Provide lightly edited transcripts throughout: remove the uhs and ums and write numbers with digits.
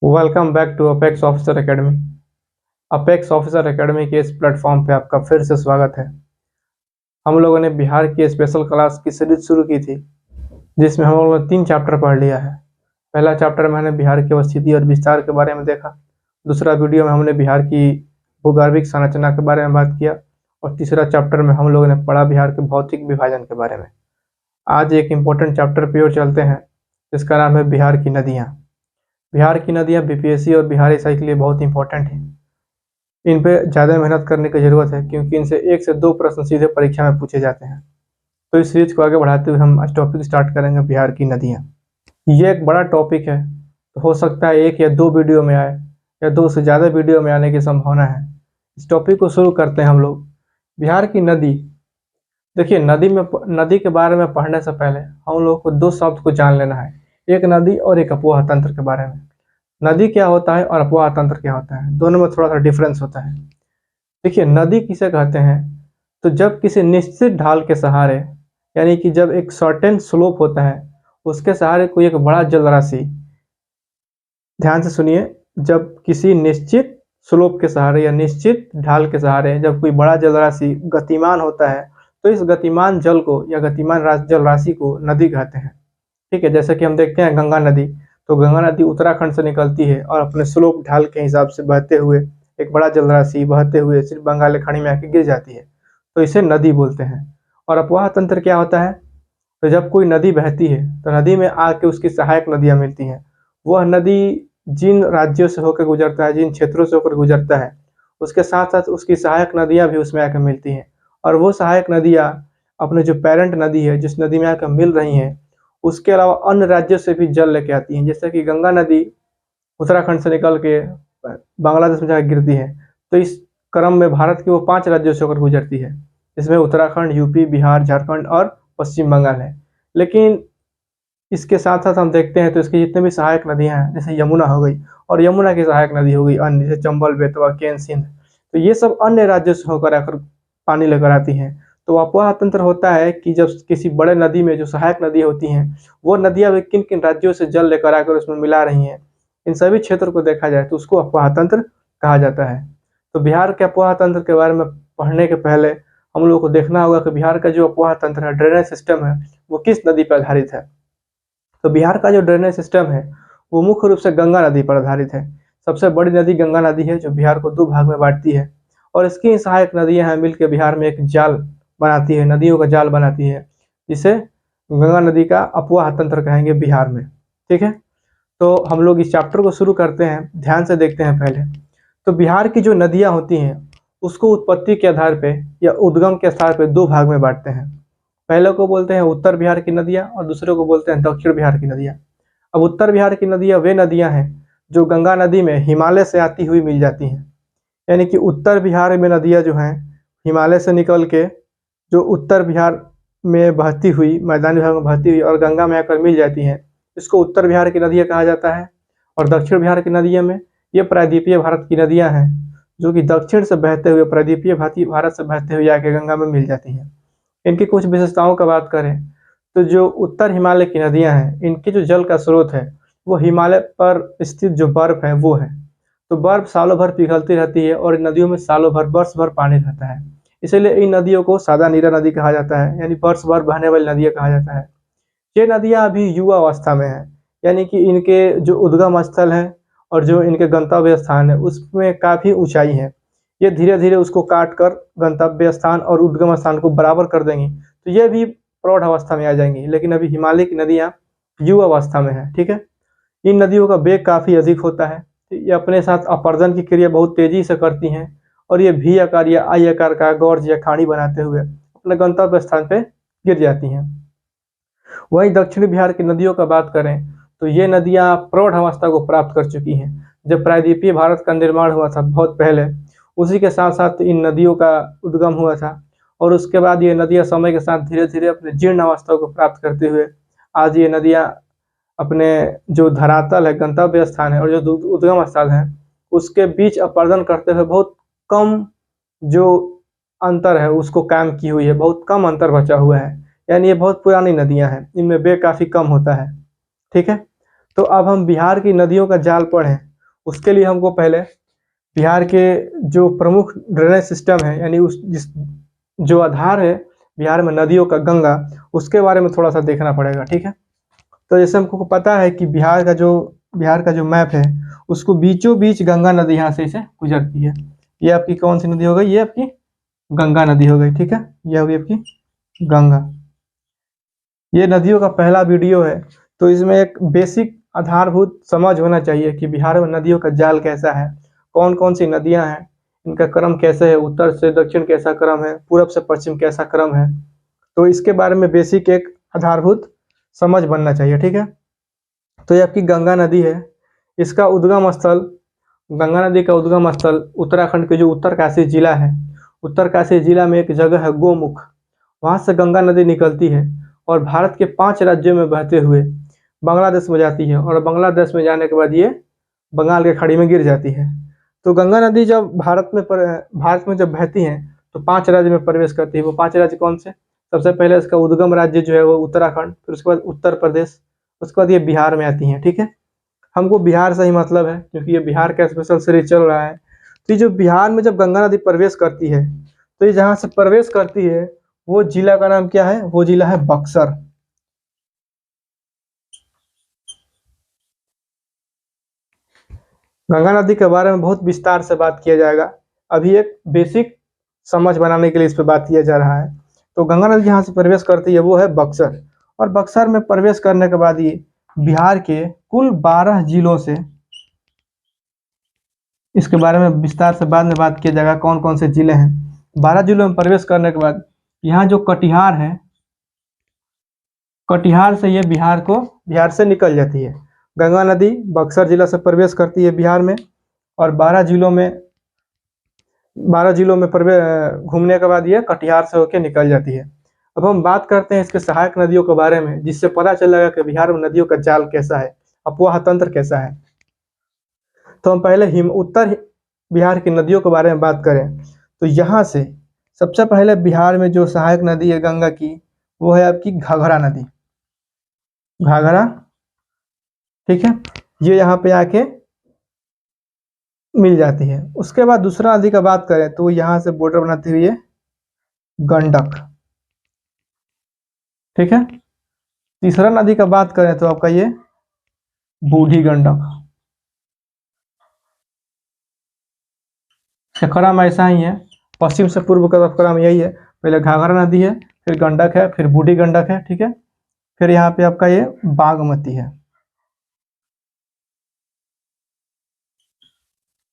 Welcome back to apex officer academy. Apex officer academy के इस platform पे आपका फिर से स्वागत है। हम लोगों ने बिहार की स्पेशल क्लास की सीरीज शुरू की थी, जिसमें हम लोगों ने 3 चैप्टर पढ़ लिया है। पहला चैप्टर में हमने बिहार की अवस्थिति और विस्तार के बारे में देखा। दूसरा वीडियो में हमने बिहार की भूगर्भिक संरचना के बारे में बात किया। और तीसरा चैप्टर में हम लोगों ने पढ़ा बिहार के भौतिक विभाजन के बारे में। आज एक इम्पोर्टेंट चैप्टर की ओर चलते हैं, जिसका नाम है बिहार की नदियाँ। बिहार की नदियाँ बीपीएससी और बिहार एसआई के लिए बहुत इंपॉर्टेंट हैं। इन पे ज़्यादा मेहनत करने की ज़रूरत है, क्योंकि इनसे 1 से 2 प्रश्न सीधे परीक्षा में पूछे जाते हैं। तो इस सीरीज को आगे बढ़ाते हुए हम आज टॉपिक स्टार्ट करेंगे बिहार की नदियाँ। ये एक बड़ा टॉपिक है, तो हो सकता है 1 या 2 वीडियो में आए या 2 से ज़्यादा वीडियो में आने की संभावना है। इस टॉपिक को शुरू करते हैं हम लोग। बिहार की नदी, देखिए नदी के बारे में पढ़ने से पहले हम लोग को 2 शब्द को जान लेना है, एक नदी और एक अपवाह तंत्र के बारे में। नदी क्या होता है और अपवाह तंत्र क्या होता है, दोनों में थोड़ा सा डिफरेंस होता है। देखिए, नदी किसे कहते हैं, तो जब किसी निश्चित ढाल के सहारे, यानी कि जब एक सर्टेन स्लोप होता है उसके सहारे कोई एक बड़ा जलराशि, ध्यान से सुनिए, जब किसी निश्चित स्लोप के सहारे या निश्चित ढाल के सहारे जब कोई बड़ा जलराशि गतिमान होता है, तो इस गतिमान जल को या गतिमान जलराशि को नदी कहते हैं। ठीक है, जैसे कि हम देखते हैं गंगा नदी, तो गंगा नदी उत्तराखंड से निकलती है और अपने स्लोप ढाल के हिसाब से बहते हुए एक बड़ा जलराशि बहते हुए सिर्फ बंगाल की खाड़ी में आके गिर जाती है, तो इसे नदी बोलते हैं। और अपवाह तंत्र क्या होता है, तो जब कोई नदी बहती है तो नदी में आके उसकी सहायक नदियां मिलती हैं। वह नदी जिन राज्यों से होकर गुजरता है, जिन क्षेत्रों से होकर गुजरता है, उसके साथ साथ उसकी सहायक नदियां भी उसमें आकर मिलती हैं। और वो सहायक नदियां अपने जो पेरेंट नदी है, जिस नदी में आकर मिल रही हैं, उसके अलावा अन्य राज्यों से भी जल लेके आती हैं। जैसे कि गंगा नदी उत्तराखंड से निकल के बांग्लादेश में जाकर गिरती है, तो इस क्रम में भारत के वो 5 राज्यों से होकर गुजरती है, जिसमें उत्तराखंड, यूपी, बिहार, झारखंड और पश्चिम बंगाल है। लेकिन इसके साथ साथ हम देखते हैं तो इसकी जितने भी सहायक नदियां हैं, जैसे यमुना हो गई और यमुना की सहायक नदी हो गई अन्य, जैसे चंबल, बेतवा, केन, सिंध, तो ये सब अन्य राज्यों से होकर आकर पानी लेकर आती हैं। तो अपवाह तंत्र होता है कि जब किसी बड़े नदी में जो सहायक नदी होती हैं, वो नदियां भी किन किन राज्यों से जल लेकर आकर उसमें मिला रही हैं, इन सभी क्षेत्रों को देखा जाए तो उसको अपवाह तंत्र कहा जाता है। तो बिहार के अपवाह तंत्र के बारे में पढ़ने के पहले हम लोग को देखना होगा कि बिहार का जो अपवाह तंत्र है, ड्रेनेज सिस्टम है, वो किस नदी पर आधारित है। तो बिहार का जो ड्रेनेज सिस्टम है वो मुख्य रूप से गंगा नदी पर आधारित है। सबसे बड़ी नदी गंगा नदी है, जो बिहार को 2 भाग में बांटती है, और इसकी सहायक नदियां हैं मिलकर बिहार में एक जाल बनाती है, नदियों का जाल बनाती है, जिसे गंगा नदी का अपवाह तंत्र कहेंगे बिहार में। ठीक है, तो हम लोग इस चैप्टर को शुरू करते हैं, ध्यान से देखते हैं पहले। तो बिहार की जो नदियां होती हैं उसको उत्पत्ति के आधार पे या उद्गम के आधार पे 2 भाग में बांटते हैं। पहले को बोलते हैं उत्तर बिहार की नदियां और दूसरे को बोलते हैं दक्षिण बिहार की नदियां। अब उत्तर बिहार की नदियां वे नदियां हैं जो गंगा नदी में हिमालय से आती हुई मिल जाती हैं, यानी कि उत्तर बिहार में नदियां जो हैं हिमालय से निकल के जो उत्तर बिहार में बहती हुई, मैदानी बिहार में बहती हुई और गंगा में आकर मिल जाती हैं, इसको उत्तर बिहार की नदियां कहा जाता है। और दक्षिण बिहार की नदियां में ये प्रायद्वीपीय भारत की नदियां हैं, जो कि दक्षिण से बहते हुए प्रायद्वीपीय भारत से बहते हुए आके गंगा में मिल जाती हैं। इनकी कुछ विशेषताओं का बात करें तो जो उत्तर हिमालय की नदियां हैं, इनकी जो जल का स्रोत है वो हिमालय पर स्थित जो बर्फ है वो है। तो बर्फ सालों भर पिघलती रहती है और इन नदियों में सालों भर वर्ष भर पानी रहता है, इसलिए इन नदियों को सादा नीरा नदी कहा जाता है, यानी वर्ष भर बहने वाली नदियां कहा जाता है। ये नदियां अभी युवा अवस्था में है, यानी कि इनके जो उद्गम स्थल है और जो इनके गंतव्य स्थान है उसमें काफ़ी ऊंचाई है। ये धीरे धीरे उसको काट कर गंतव्य स्थान और उद्गम स्थान को बराबर कर देंगी, तो ये भी प्रौढ़ अवस्था में आ जाएंगी। लेकिन अभी हिमालय की नदियाँ युवा अवस्था में है। ठीक है, इन नदियों का वेग काफ़ी अधिक होता है, ये अपने साथ अपर्दन की क्रिया बहुत तेजी से करती हैं और ये भी आकार या आई आकार का गौर्ज या खाड़ी बनाते हुए अपने गंतव्य स्थान पे गिर जाती हैं। वहीं दक्षिणी बिहार की नदियों का बात करें तो ये नदियां प्रौढ़ अवस्था को प्राप्त कर चुकी हैं। जब प्रायद्वीपीय भारत का निर्माण हुआ था बहुत पहले, उसी के साथ साथ इन नदियों का उद्गम हुआ था और उसके बाद ये नदियां समय के साथ धीरे धीरे अपने जीर्ण अवस्था को प्राप्त करते हुए आज ये नदियां अपने जो धरातल है, गंतव्य स्थान है और जो उद्गम स्थल है उसके बीच अपर्दन करते हुए बहुत कम जो अंतर है उसको कायम की हुई है, बहुत कम अंतर बचा हुआ है। यानी ये बहुत पुरानी नदियां हैं, इनमें वेग काफ़ी कम होता है। ठीक है, तो अब हम बिहार की नदियों का जाल पढ़ें उसके लिए हमको पहले बिहार के जो प्रमुख ड्रेनेज सिस्टम है, यानी जो आधार है बिहार में नदियों का, गंगा, उसके बारे में थोड़ा सा देखना पड़ेगा। ठीक है, तो जैसे हमको पता है कि बिहार का जो मैप है, उसको बीचों बीच गंगा नदी यहाँ से इसे गुजरती है। ये आपकी कौन सी नदी हो गई? ये आपकी गंगा नदी हो गई। ठीक है, ये होगी आपकी गंगा। ये नदियों का पहला वीडियो है, तो इसमें एक बेसिक आधारभूत समझ होना चाहिए कि बिहार में नदियों का जाल कैसा है, कौन कौन सी नदियां हैं, इनका क्रम कैसे है, उत्तर से दक्षिण कैसा क्रम है, पूरब से पश्चिम कैसा क्रम है। तो इसके बारे में बेसिक एक आधारभूत समझ बनना चाहिए। ठीक है, तो ये आपकी गंगा नदी है। इसका उद्गम स्थल, गंगा नदी का उद्गम स्थल उत्तराखंड के जो उत्तरकाशी जिला है, उत्तरकाशी जिला में एक जगह है गोमुख, वहां से गंगा नदी निकलती है और भारत के 5 राज्यों में बहते हुए बांग्लादेश में जाती है, और बांग्लादेश में जाने के बाद ये बंगाल के खाड़ी में गिर जाती है। तो गंगा नदी जब भारत में जब बहती है तो 5 राज्य में प्रवेश करती है। वो 5 राज्य कौन से? सबसे पहले इसका उद्गम राज्य जो है वो उत्तराखंड, फिर उसके बाद उत्तर प्रदेश, उसके बाद ये बिहार में आती है। ठीक है, हमको बिहार से ही मतलब है क्योंकि ये बिहार का स्पेशल सीरीज चल रहा है। तो ये जो बिहार में जब गंगा नदी प्रवेश करती है, तो ये जहाँ से प्रवेश करती है वो जिला का नाम क्या है? वो जिला है बक्सर। गंगा नदी के बारे में बहुत विस्तार से बात किया जाएगा, अभी एक बेसिक समझ बनाने के लिए इस पर बात किया जा रहा है। तो गंगा नदी जहाँ से प्रवेश करती है वो है बक्सर, और बक्सर में प्रवेश करने के बाद ये बिहार के कुल 12 जिलों से, इसके बारे में विस्तार से बाद में बात किया जाएगा कौन कौन से जिले हैं। 12 जिलों में प्रवेश करने के बाद यहाँ जो कटिहार है, कटिहार से ये बिहार से निकल जाती है। गंगा नदी बक्सर जिला से प्रवेश करती है बिहार में, और 12 जिलों में प्रवेश घूमने के बाद ये कटिहार से होकर निकल जाती है। अब हम बात करते हैं इसके सहायक नदियों के बारे में, जिससे पता चलेगा कि बिहार में नदियों का जाल कैसा है, अफवाह तंत्र कैसा है। तो हम पहले उत्तर बिहार की नदियों के बारे में बात करें तो यहाँ से सबसे पहले बिहार में जो सहायक नदी है गंगा की, वो है आपकी घाघरा नदी। घाघरा, ठीक है, ये यहाँ पे आके मिल जाती है। उसके बाद दूसरा नदी का बात करें तो यहाँ से बॉर्डर बनाती हुई है गंडक। ठीक है, तीसरा नदी का बात करें तो आपका ये बूढ़ी गंडक। क्रम ऐसा ही है, पश्चिम से पूर्व का क्रम यही है, पहले घाघरा नदी है, फिर गंडक है, फिर बूढ़ी गंडक है। ठीक है, फिर यहाँ पे आपका ये बागमती है,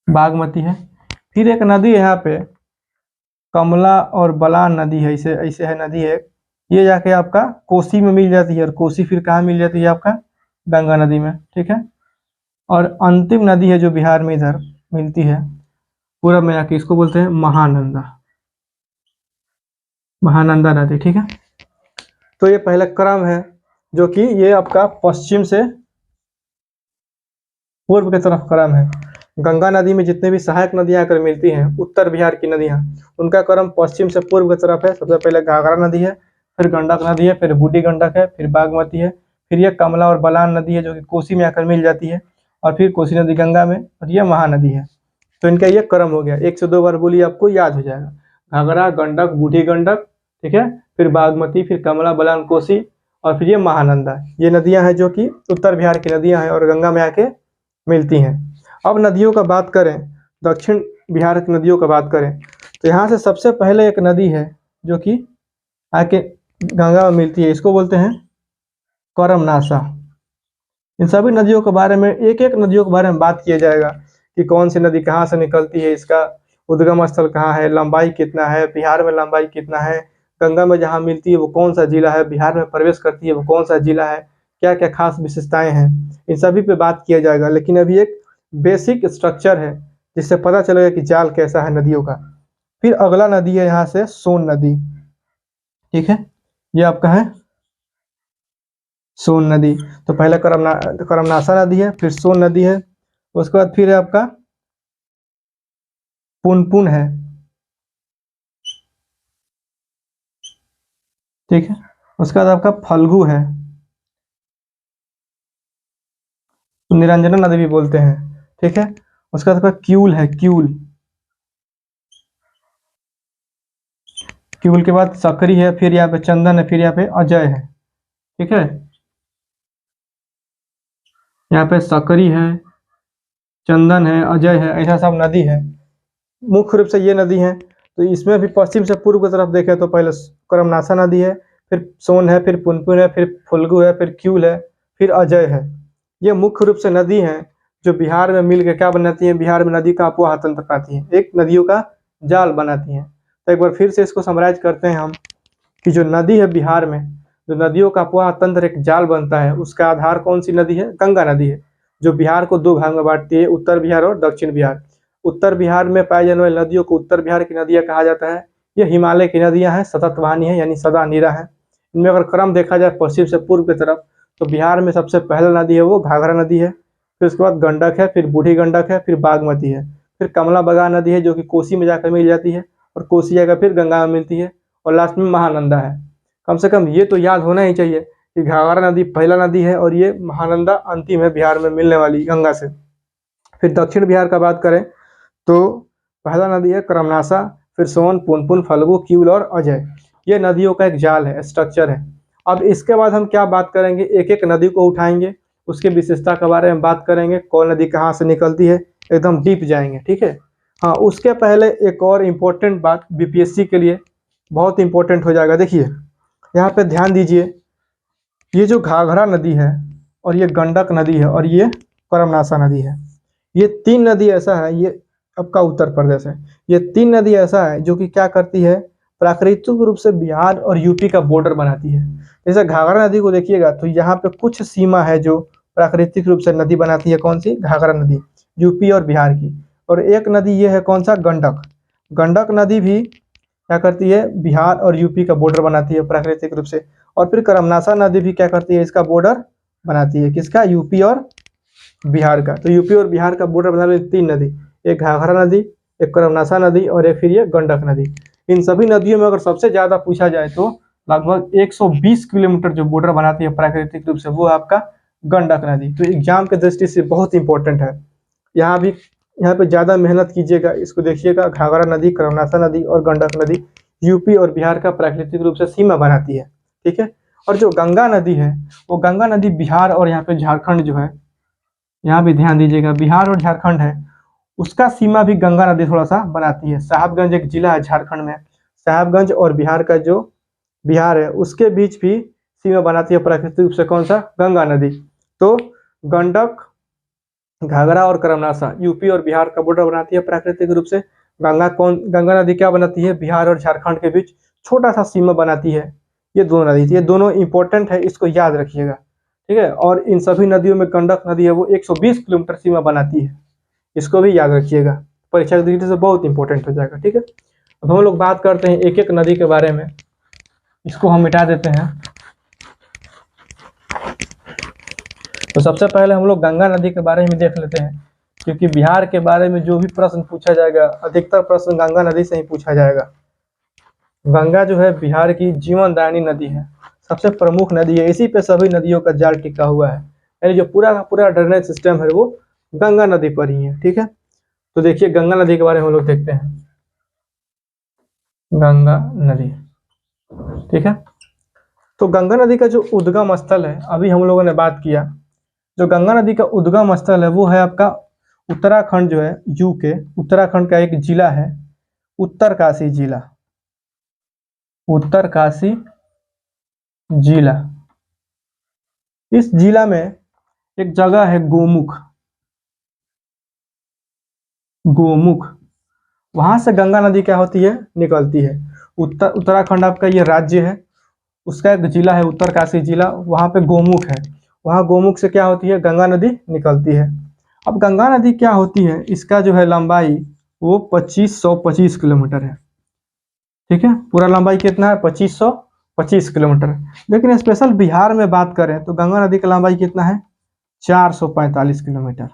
बागमती है। फिर एक नदी है यहाँ पे कमला और बलान नदी है, ऐसे ऐसे है नदी है, ये जाके आपका कोसी में मिल जाती है, और कोसी फिर कहाँ मिल जाती है? आपका गंगा नदी में। ठीक है, और अंतिम नदी है जो बिहार में इधर मिलती है पूरब में आके, इसको बोलते हैं महानंदा, महानंदा नदी। ठीक है, तो ये पहला क्रम है जो कि ये आपका पश्चिम से पूर्व की तरफ क्रम है। गंगा नदी में जितने भी सहायक नदियां आकर मिलती हैं, उत्तर बिहार की नदियां, उनका क्रम पश्चिम से पूर्व की तरफ है। सबसे पहले घाघरा नदी है, फिर गंडक नदी है, फिर बूढ़ी गंडक है, फिर बागमती है, फिर ये कमला और बलान नदी है जो कि कोसी में आकर मिल जाती है, और फिर कोसी नदी गंगा में, और ये महानदी है। तो इनका ये क्रम हो गया, 1 से 2 बार बोलिए आपको याद हो जाएगा। घाघरा, गंडक, बूढ़ी गंडक, ठीक है, फिर बागमती, फिर कमला, बलान, कोसी, और फिर ये महानंदा। ये नदियां हैं जो कि उत्तर बिहार की नदियां हैं और गंगा में आके मिलती हैं। अब नदियों का बात करें, दक्षिण बिहार की नदियों का बात करें तो यहाँ से सबसे पहले एक नदी है जो कि आके गंगा में मिलती है, इसको बोलते हैं करमनाशा। इन सभी नदियों के बारे में, एक एक नदियों के बारे में बात किया जाएगा कि कौन सी नदी कहाँ से निकलती है, इसका उद्गम स्थल कहाँ है, लंबाई कितना है, बिहार में लंबाई कितना है, गंगा में जहाँ मिलती है वो कौन सा जिला है, बिहार में प्रवेश करती है वो कौन सा जिला है, क्या क्या खास विशेषताएं हैं, इन सभी पे बात किया जाएगा। लेकिन अभी एक बेसिक स्ट्रक्चर है जिससे पता चलेगा कि जाल कैसा है नदियों का। फिर अगला नदी है यहाँ से सोन नदी। ठीक है, ये आपका है सोन नदी। तो पहले करमनाशा नदी है, फिर सोन नदी है, उसके बाद फिर है आपका पुनपुन है। ठीक है, उसके बाद आपका फल्गु है, निरंजना नदी भी बोलते हैं। ठीक है, उसका आपका क्यूल है, क्यूल। क्यूल के बाद सकरी है, फिर यहाँ पे चंदन है, फिर यहाँ पे अजय है। ठीक है, यहाँ पे सकरी है, चंदन है, अजय है, ऐसा सब नदी है। मुख्य रूप से ये नदी है। तो इसमें भी पश्चिम से पूर्व की तरफ देखें तो पहले करमनासा नदी है, फिर सोन है, फिर पुनपुन है, फिर फुल्गु है, फिर क्यूल है, फिर अजय है। ये मुख्य रूप से नदी है जो बिहार में मिलकर क्या बनाती है, बिहार में नदी का अपवाह तंत्र बनाती है, एक नदियों का जाल बनाती है। तो एक बार फिर से इसको समराइज करते हैं हम कि जो नदी है बिहार में, जो नदियों का अपवाह तंत्र एक जाल बनता है, उसका आधार कौन सी नदी है, गंगा नदी है, जो बिहार को दो भाग में बांटती है, उत्तर बिहार और दक्षिण बिहार। उत्तर बिहार में पाई जाने वाली नदियों को उत्तर बिहार की नदियां कहा जाता है। ये हिमालय की नदियां हैं, सतत वाहिनी है, यानी सदा नीरा है। इनमें अगर क्रम देखा जाए पश्चिम से पूर्व की तरफ, तो बिहार में सबसे पहला नदी है वो घाघरा नदी है, फिर उसके बाद गंडक है, फिर बूढ़ी गंडक है, फिर बागमती है, फिर कमला बगान नदी है जो कि कोसी में जाकर मिल जाती है, और कोसी जाकर फिर गंगा में मिलती है, और लास्ट में महानंदा है। कम से कम ये तो याद होना ही चाहिए कि घाघरा नदी पहला नदी है और ये महानंदा अंतिम है बिहार में मिलने वाली गंगा से। फिर दक्षिण बिहार का बात करें तो पहला नदी है करमनासा, फिर सोन, पुनपुन, फल्गु, क्यूल और अजय। ये नदियों का एक जाल है, स्ट्रक्चर है। अब इसके बाद हम क्या बात करेंगे, एक एक नदी को उठाएंगे, उसके विशेषता के बारे में बात करेंगे, कौन नदी कहाँ से निकलती है, एकदम डीप जाएंगे। ठीक है, हाँ, उसके पहले एक और इम्पोर्टेंट बात बीपीएससी के लिए बहुत इंपॉर्टेंट हो जाएगा। देखिए यहाँ पे ध्यान दीजिए, ये जो घाघरा नदी है और ये गंडक नदी है और ये करमनासा नदी है, ये तीन नदी ऐसा है, ये आपका उत्तर प्रदेश है, ये तीन नदी ऐसा है जो कि क्या करती है, प्राकृतिक रूप से बिहार और यूपी का बॉर्डर बनाती है। जैसे घाघरा नदी को देखिएगा तो यहाँ पे कुछ सीमा है जो प्राकृतिक रूप से नदी बनाती है, कौन सी, घाघरा नदी, यूपी और बिहार की। और एक नदी ये है कौन सा, गंडक। गंडक नदी भी क्या करती है, बिहार और यूपी का बॉर्डर बनाती है प्राकृतिक रूप से। और फिर करमनासा नदी भी क्या करती है, इसका बॉर्डर बनाती है, किसका, यूपी और बिहार का। तो यूपी और बिहार का बॉर्डर बनाने वाली तीन नदी, एक घाघरा नदी, एक करमनासा नदी और एक फिर ये गंडक नदी। इन सभी नदियों में अगर सबसे ज्यादा पूछा जाए तो लगभग 120 किलोमीटर जो बॉर्डर बनाती है प्राकृतिक रूप से, वो आपका गंडक नदी। तो एग्जाम के दृष्टि से बहुत इंपॉर्टेंट है। यहाँ भी, यहाँ पे ज्यादा मेहनत कीजिएगा, इसको देखिएगा, घाघरा नदी, करमनासा नदी और गंडक नदी यूपी और बिहार का प्राकृतिक रूप से सीमा बनाती है। ठीक है, और जो गंगा नदी है, वो गंगा नदी बिहार और यहाँ पे झारखंड जो है, यहाँ भी ध्यान दीजिएगा, बिहार और झारखंड है, उसका सीमा भी गंगा नदी थोड़ा सा बनाती है। साहबगंज एक जिला है झारखंड में, साहबगंज और बिहार का जो बिहार है उसके बीच भी सीमा बनाती है प्राकृतिक रूप से, कौन सा, गंगा नदी। तो गंडक, घाघरा और करमनासा यूपी और बिहार का बॉर्डर बनाती है प्राकृतिक रूप से। गंगा नदी क्या बनाती है, बिहार और झारखंड के बीच छोटा सा सीमा बनाती है। ये दोनों नदी, ये दोनों इंपॉर्टेंट है, इसको याद रखिएगा। ठीक है, और इन सभी नदियों में गंडक नदी है वो 120 किलोमीटर सीमा बनाती है, इसको भी याद रखिएगा, परीक्षा की दृष्टि से बहुत इंपॉर्टेंट हो जाएगा। ठीक है, अब हम लोग बात करते हैं एक एक नदी के बारे में, इसको हम मिटा देते हैं। तो सबसे पहले हम लोग गंगा नदी के बारे में देख लेते हैं, क्योंकि बिहार के बारे में जो भी प्रश्न पूछा जाएगा, अधिकतर प्रश्न गंगा नदी से ही पूछा जाएगा। गंगा जो है बिहार की जीवनदायिनी नदी है, सबसे प्रमुख नदी है, इसी पे सभी नदियों का जाल टिका हुआ है, यानी जो पूरा का पूरा ड्रेनेज सिस्टम है वो गंगा नदी पर ही है। ठीक है, तो देखिए गंगा नदी के बारे में हम लोग देखते हैं। गंगा नदी, ठीक है, तो गंगा नदी का जो उद्गम स्थल है, अभी हम लोगों ने बात किया, जो गंगा नदी का उद्गम स्थल है वो है आपका उत्तराखंड, जो है यूके, उत्तराखंड का एक जिला है उत्तरकाशी जिला, उत्तरकाशी जिला। इस जिला में एक जगह है गोमुख, गोमुख, वहां से गंगा नदी क्या होती है, निकलती है। उत्तराखंड आपका ये राज्य है, उसका एक जिला है उत्तरकाशी जिला, वहां पे गोमुख है, वहां गोमुख से क्या होती है, गंगा नदी निकलती है। अब गंगा नदी क्या होती है, इसका जो है लंबाई वो 2525 किलोमीटर है। ठीक है, पूरा लंबाई कितना है, 2525 किलोमीटर। लेकिन स्पेशल बिहार में बात करें तो गंगा नदी का लंबाई कितना है, 445 किलोमीटर।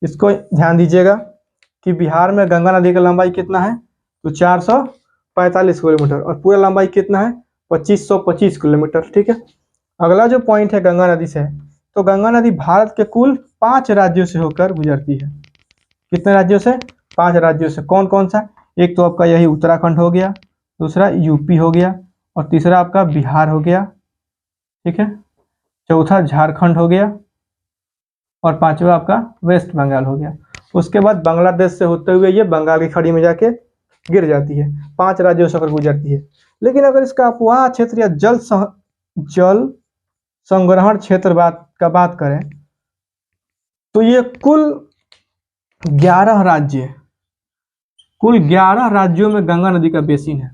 इसको ध्यान दीजिएगा कि बिहार में गंगा नदी का लंबाई कितना है, तो 445 किलोमीटर, और पूरा लंबाई कितना है, 2525 किलोमीटर। ठीक है, अगला जो पॉइंट है गंगा नदी से, तो गंगा नदी भारत के कुल 5 राज्यों से होकर गुजरती है। कितने राज्यों से? 5 राज्यों से। कौन कौन सा? एक तो आपका यही उत्तराखंड हो गया, दूसरा यूपी हो गया, और तीसरा आपका बिहार हो गया, ठीक है, चौथा झारखंड हो गया, और पांचवा आपका वेस्ट बंगाल हो गया। उसके बाद बांग्लादेश से होते हुए ये बंगाल की खाड़ी में जाके गिर जाती है। 5 राज्यों से होकर गुजरती है। लेकिन अगर इसका अपवाह क्षेत्र या जल संग्रहण क्षेत्र बात करें तो ये कुल 11 राज्यों में गंगा नदी का बेसिन है।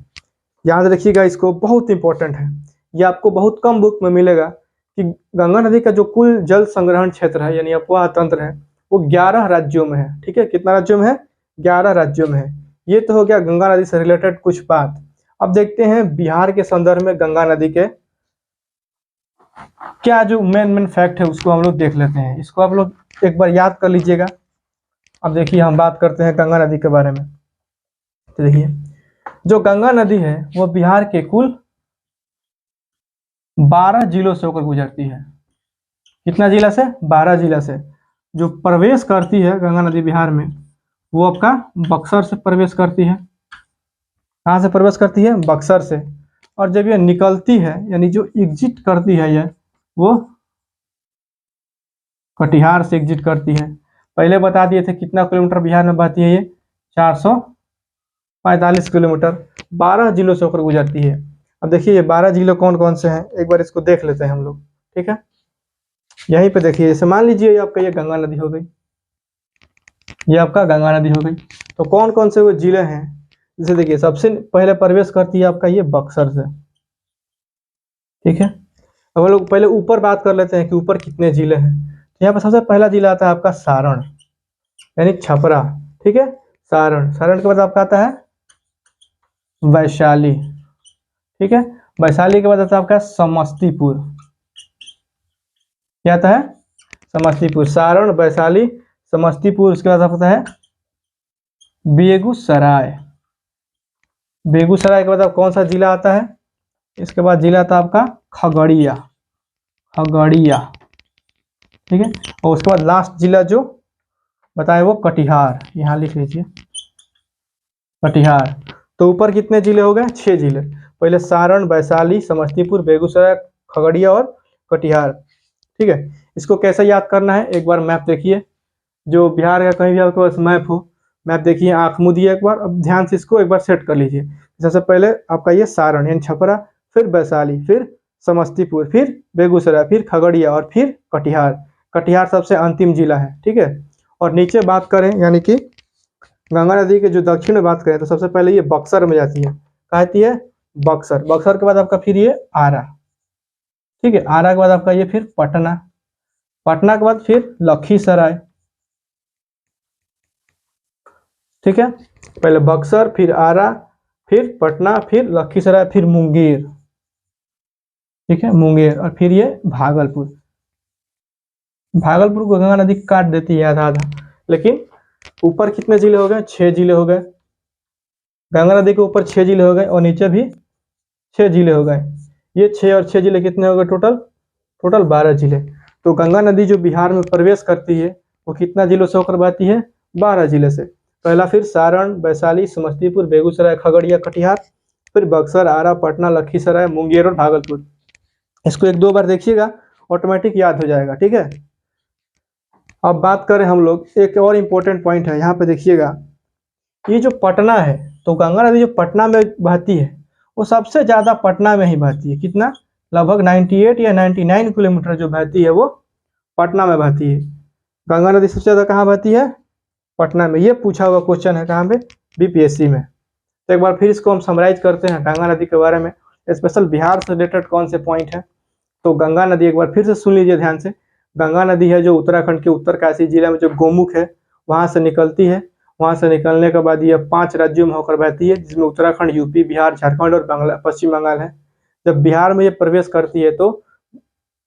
याद रखिएगा इसको, बहुत इंपॉर्टेंट है। ये आपको बहुत कम बुक में मिलेगा कि गंगा नदी का जो कुल जल संग्रहण क्षेत्र है यानी अपवाह तंत्र है वो 11 राज्यों में है। ठीक है, कितना राज्यों में है? 11 राज्यों में है। ये तो हो गया गंगा नदी से रिलेटेड कुछ बात। अब देखते हैं बिहार के संदर्भ में गंगा नदी के क्या जो मेन फैक्ट है उसको हम लोग देख लेते हैं। इसको आप लोग एक बार याद कर लीजिएगा। अब देखिए हम बात करते हैं गंगा नदी के बारे में। तो देखिए जो गंगा नदी है वो बिहार के कुल 12 जिलों से होकर गुजरती है। कितना जिला से? 12 जिला से। जो प्रवेश करती है गंगा नदी बिहार में वो आपका बक्सर से प्रवेश करती है। कहाँ से प्रवेश करती है? बक्सर से। और जब ये निकलती है यानी जो एग्जिट करती है ये वो कटिहार से एग्जिट करती है। पहले बता दिए थे कितना किलोमीटर बिहार में बहती है ये? 445 किलोमीटर। 12 जिलों से होकर गुजरती है। अब देखिए ये 12 जिले कौन कौन से हैं एक बार इसको देख लेते हैं हम लोग। ठीक है, यहीं पे देखिए, जैसे मान लीजिए आपका ये गंगा नदी हो गई, ये आपका गंगा नदी हो गई। तो कौन कौन से वो जिले हैं? जैसे देखिए सबसे पहले प्रवेश करती है आपका ये बक्सर से। ठीक है, अब हम लोग पहले ऊपर बात कर लेते हैं कि ऊपर कितने जिले हैं। यहाँ पर सबसे पहला जिला आता है आपका सारण यानी छपरा। ठीक है, सारण। सारण के बाद आपका आता है वैशाली। ठीक है, वैशाली के बाद आता है आपका समस्तीपुर। क्या आता है? समस्तीपुर। सारण, वैशाली, समस्तीपुर। उसके बाद आता है बेगूसराय। बेगूसराय के बाद कौन सा जिला आता है? इसके बाद जिला आता है आपका खगड़िया। खगड़िया। ठीक है, और उसके बाद लास्ट जिला जो बताए वो कटिहार। यहाँ लिख लीजिए कटिहार। तो ऊपर कितने जिले हो गए? 6 जिले। पहले सारण, वैशाली, समस्तीपुर, बेगूसराय, खगड़िया और कटिहार। ठीक है, इसको कैसे याद करना है एक बार मैप देखिए। जो बिहार का कहीं भी आपके पास मैप हो, मैप देखिए, आंख मुदिए एक बार। अब ध्यान से इसको एक बार सेट कर लीजिए। सबसे पहले आपका ये सारण यानी छपरा, फिर वैशाली, फिर समस्तीपुर, फिर बेगूसराय, फिर खगड़िया और फिर कटिहार। कटिहार सबसे अंतिम जिला है। ठीक है, और नीचे बात करें यानी कि गंगा नदी के जो दक्षिण में बात करें तो सबसे पहले ये बक्सर में जाती है। कहाँ आती है? बक्सर। बक्सर के बाद आपका फिर ये आरा। ठीक है, आरा के बाद आपका ये फिर पटना। पटना के बाद फिर लखीसराय। ठीक है, पहले बक्सर, फिर आरा, फिर पटना, फिर लखीसराय, फिर मुंगेर। ठीक है, मुंगेर, और फिर ये भागलपुर। भागलपुर को गंगा नदी काट देती है आधा आधा। लेकिन ऊपर कितने जिले हो गए? 6 जिले हो गए। गंगा नदी के ऊपर 6 जिले हो गए और नीचे भी 6 जिले हो गए। ये 6 और 6 जिले कितने हो गए टोटल? टोटल 12 जिले। तो गंगा नदी जो बिहार में प्रवेश करती है वो कितना जिलों से होकर बहती है? 12 जिले से। पहला फिर सारण, वैशाली, समस्तीपुर, बेगूसराय, खगड़िया, कटिहार, फिर बक्सर, आरा, पटना, लखीसराय, मुंगेर और भागलपुर। इसको 1-2 बार देखिएगा, ऑटोमेटिक याद हो जाएगा। ठीक है, अब बात करें हम लोग, एक और इम्पोर्टेंट पॉइंट है यहाँ पे देखिएगा। ये जो पटना है, तो गंगा नदी जो पटना में बहती है वो सबसे ज्यादा पटना में ही बहती है। कितना? लगभग 98 या 99 किलोमीटर जो बहती है वो पटना में बहती है। गंगा नदी सबसे ज्यादा कहाँ बहती है? पटना में। ये पूछा हुआ क्वेश्चन है कहाँ पे? बीपीएससी में। तो एक बार फिर इसको हम समराइज करते हैं गंगा नदी के बारे में, स्पेशल बिहार से रिलेटेड कौन से पॉइंट है। तो गंगा नदी एक बार फिर से सुन लीजिए ध्यान से। गंगा नदी है जो उत्तराखंड के उत्तरकाशी जिले में जो गोमुख है वहां से निकलती है। वहां से निकलने के बाद ये 5 राज्यों में होकर बहती है, जिसमें उत्तराखंड, यूपी, बिहार, झारखंड और पश्चिम बंगाल है। जब बिहार में ये प्रवेश करती है तो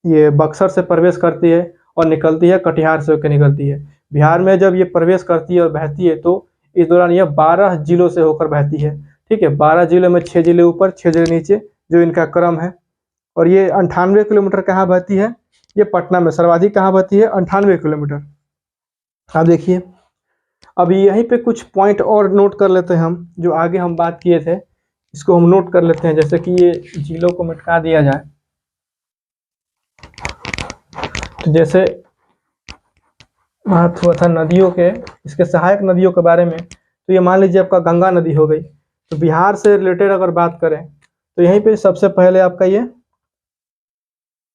ये बक्सर से प्रवेश करती है और निकलती है कटिहार से होकर निकलती है। बिहार में जब ये प्रवेश करती है और बहती है तो इस दौरान यह 12 जिलों से होकर बहती है। ठीक है, 12 जिलों में 6 जिले ऊपर, 6 जिले नीचे, जो इनका क्रम है। और ये 98 किलोमीटर कहाँ बहती है? ये पटना में। सर्वाधिक कहाँ बहती है? 98 किलोमीटर। आप देखिए, अब यहीं पे कुछ पॉइंट और नोट कर लेते हैं हम, जो आगे हम बात किए थे, इसको हम नोट कर लेते हैं। जैसे कि ये झीलों को मिटा दिया जाए, तो जैसे बात हुआ था नदियों के, इसके सहायक नदियों के बारे में, तो ये मान लीजिए आपका गंगा नदी हो गई। तो बिहार से रिलेटेड अगर बात करें तो यहीं पे सबसे पहले आपका ये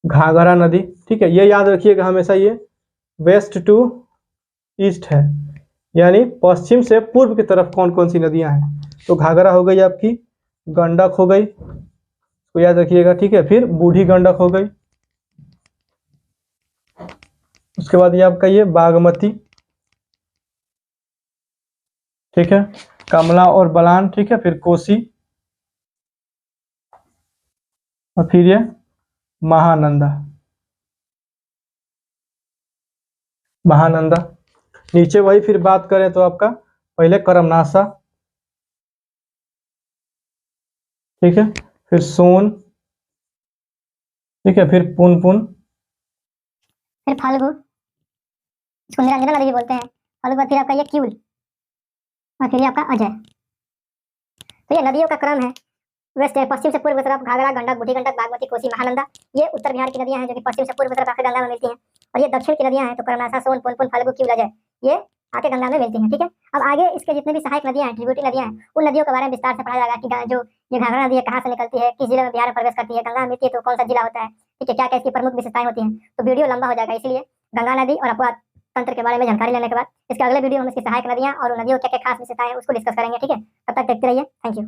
घाघरा नदी, ठीक है, ये याद रखिएगा हमेशा, ये वेस्ट टू ईस्ट है, यानी पश्चिम से पूर्व की तरफ कौन कौन सी नदियां हैं। तो घाघरा हो गई आपकी, गंडक हो गई, तो याद रखिएगा, ठीक है। फिर बूढ़ी गंडक हो गई, उसके बाद ये आपका ये बागमती, ठीक है, कमला और बलान, ठीक है, फिर कोसी, और फिर ये महानंदा। महानंदा नीचे वही, फिर बात करें तो आपका पहले करमनासा, ठीक है, फिर सोन, ठीक है, फिर पुनपुन, फिर फाल्गु, इसको निरंजना नदी भी बोलते हैं। फाल्गु बाद फिर आपका ये क्यूल, और फिर ये आपका अजय। तो ये नदियों का क्रम है, वेस्ट पश्चिम से पूर्व की तरफ घाघरा, गंडक, बूढ़ी गंडक, बागमती, कोसी, महानंदा। ये उत्तर बिहार की नदियां हैं जो कि पश्चिम से पूर्व की तरफ आकर गंगा में मिलती हैं। और ये दक्षिण की नदियां हैं, तो करमनासा, सोन, पुनपुन, फाल्गु, क्यूल, अजय, ये आके गंगा में मिलती हैं, ठीक है। अब आगे इसके जितने भी सहायक नदियां हैं, ट्रिब्यूटरी नदियां हैं, उन नदियों के बारे में विस्तार से पढ़ा जाएगा कि जो ये घाघरा नदी है कहाँ से निकलती है, किस जिले में बिहार में प्रवेश करती है, गंगा में मिलती है तो कौन सा जिला होता है, ठीक है, क्या क्या इसकी प्रमुख विशेषताएं होती हैं। तो वीडियो लंबा हो जाएगा, इसलिए गंगा नदी और अपवाद तंत्र के बारे में जानकारी लेने के बाद इसके अगले वीडियो में इसकी सहायक नदियां और नदियों क्या क्या खास विशेषताएं उसको डिस्कस करेंगे, ठीक है। तब तक देखते रहिए, थैंक यू।